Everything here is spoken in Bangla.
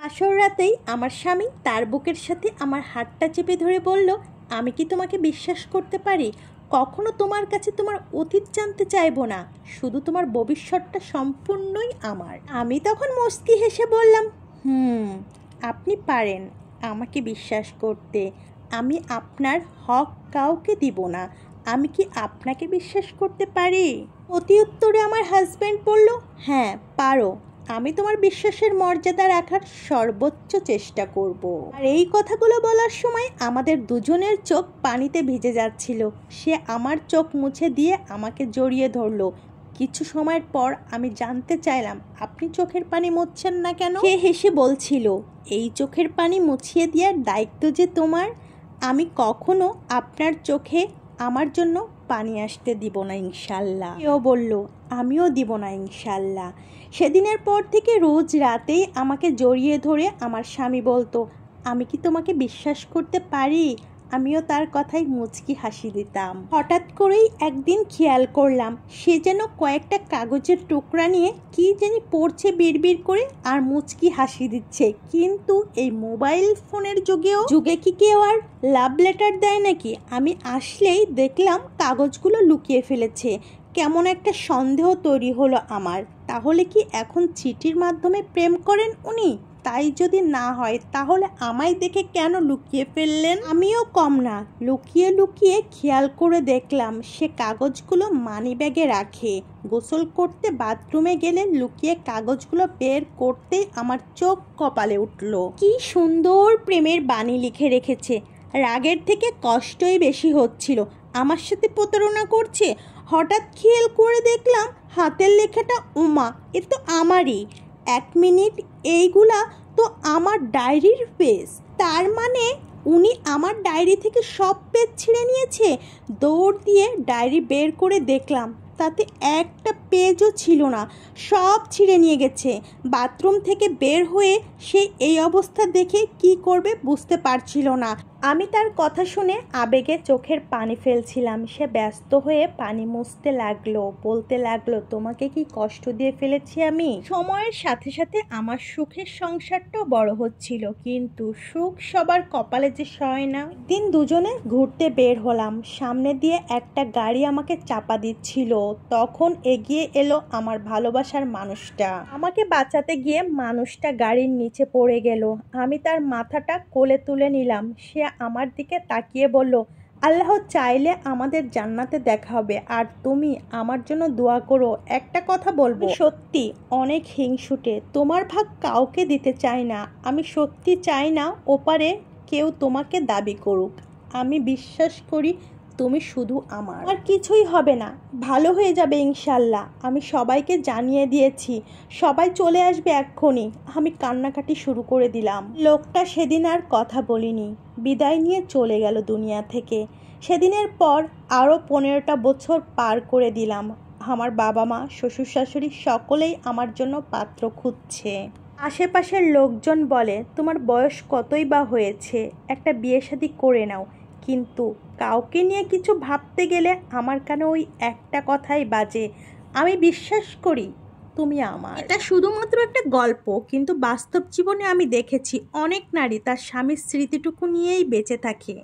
বাসর রাতেই আমার স্বামী তার বুকের সাথে আমার হাতটা চেপে ধরে বলল, আমি কি তোমাকে বিশ্বাস করতে পারি? কখনো তোমার কাছে তোমার অতীত জানতে চাইবো না, শুধু তোমার ভবিষ্যৎটা সম্পূর্ণই আমার। আমি তখন মুচকি হেসে বললাম, আপনি পারেন আমাকে বিশ্বাস করতে। আমি আপনার হক কাউকে দিব না। আমি কি আপনাকে বিশ্বাস করতে পারি? অতি উত্তরে আমার হাজব্যান্ড বলল, হ্যাঁ পারো। আমি তোমার বিশ্বাসের মর্যাদা রাখার সর্বোচ্চ চেষ্টা করব। আর এই কথাগুলো বলার সময় আমাদের দুজনের চোখ পানিতে ভিজে যাচ্ছিল। সে আমার চোখ মুছে দিয়ে আমাকে জড়িয়ে ধরলো। কিছু সময়ের পর আমি জানতে চাইলাম, আপনি চোখের পানি মুছছেন না কেন? সে হেসে বলছিল, এই চোখের পানি মুছিয়ে দেওয়ার দায়িত্ব যে তোমার। আমি কখনো আপনার চোখে আমার জন্য পানি আসতে দিব না ইনশাল্লাহ। কেউ বলল, আমিও দিব না ইনশাল্লাহ। সেদিনের পর থেকে রোজ রাতেই আমাকে জড়িয়ে ধরে আমার স্বামী বলতো, আমি কি তোমাকে বিশ্বাস করতে পারি? আমিও তার কথায় মুচকি হাসি দিতাম। হঠাৎ করেই একদিন খেয়াল করলাম, সে যেন কয়েকটা কাগজের টুকরা নিয়ে কি জানি পড়ছে বিড়বিড় করে, আর মুচকি হাসি দিচ্ছে। কিন্তু এই মোবাইল ফোনের যুগে কি কেউ আর লাভ লেটার দেয় নাকি? আমি আসলেই দেখলাম কাগজগুলো লুকিয়ে ফেলেছে। কেমন একটা সন্দেহ তৈরি হলো আমার। তাহলে কি এখন চিঠির মাধ্যমে প্রেম করেন উনি? তাই যদি না হয় তাহলে আমায় দেখে কেন লুকিয়ে ফেললেন? আমিও কম না, লুকিয়ে লুকিয়ে খেয়াল করে দেখলাম সে কাগজগুলো মানিব্যাগে রাখে। গোসল করতে বাথরুমে গেলে লুকিয়ে কাগজগুলো বের করতেই আমার চোখ কপালে উঠল। কি সুন্দর প্রেমের বাণী লিখে রেখেছে। রাগের থেকে কষ্টই বেশি হচ্ছিল। আমার সাথে প্রতারণা করছে। হঠাৎ খেয়াল করে দেখলাম হাতের লেখাটা উমা, এ তো আমারই। 1 মিনিট, এইগুলা তো আমার ডায়েরির পেজ। তার মানে উনি আমার ডায়েরি থেকে সব পেজ ছিঁড়ে নিয়েছে। দৌড় দিয়ে ডায়েরি বের করে দেখলাম তাতে একটা পেজও ছিল না, সব ছিঁড়ে নিয়ে গেছে। বাথরুম থেকে বের হয়ে সে এই অবস্থা দেখে কি করবে বুঝতে পারছিল না। আমি তার কথা শুনে আবেগে চোখের পানি ফেলছিলাম। সে ব্যস্ত হয়ে পানি মুছতে লাগলো, বলতে লাগলো, তোমাকে কি কষ্ট দিয়ে ফেলেছি আমি? সময়ের সাথে সাথে আমার সুখের সংসারটাও বড় হচ্ছিল, কিন্তু সুখ সবার কপালে যে সয় না। দিন দুজনে ঘুরতে বের হলাম। সামনে দিয়ে একটা গাড়ি আমাকে চাপা দিচ্ছিল। তখন এগিয়ে এলো আমার ভালোবাসার মানুষটা। আমাকে বাঁচাতে গিয়ে মানুষটা গাড়ির নিচে পড়ে গেল। আমি তার মাথাটা কোলে তুলে নিলাম। সে আমার দিকে তাকিয়ে বলল, আল্লাহ চাইলে আমাদের জান্নাতে দেখা হবে, আর তুমি আমার জন্য দোয়া করো। একটা কথা বলবো, সত্যি অনেক হিংসুটে, তোমার ভাগ কাউকে দিতে চাই না। আমি সত্যি চাই না ওপারে কেউ তোমাকে দাবি করুক। আমি বিশ্বাস করি তুমি শুধু আমার। আর কিছুই হবে না, ভালো হয়ে যাবে ইনশাল্লাহ। আমি সবাইকে জানিয়ে দিয়েছি, সবাই চলে আসবে এক্ষুনি। আমি কান্নাকাটি শুরু করে দিলাম। লোকটা সেদিন আর কথা বলিনি, বিদায় নিয়ে চলে গেল দুনিয়া থেকে। সেদিনের পর আরও 15টা বছর পার করে দিলাম। আমার বাবা মা, শ্বশুর শাশুড়ি সকলেই আমার জন্য পাত্র খুঁজছে। আশেপাশের লোকজন বলে, তোমার বয়স কতই বা হয়েছে, একটা বিয়ে শাদী করে নাও। কিন্তু কাউকে নিয়ে কিছু ভাবতে গেলে আমার কানে ওই একটা কথাই বাজে, আমি বিশ্বাস করি তুমি আমার। এটা শুধুমাত্র একটা গল্প, কিন্তু বাস্তব জীবনে আমি দেখেছি অনেক নারী তার স্বামীর স্মৃতিটুকু নিয়েই বেঁচে থাকে।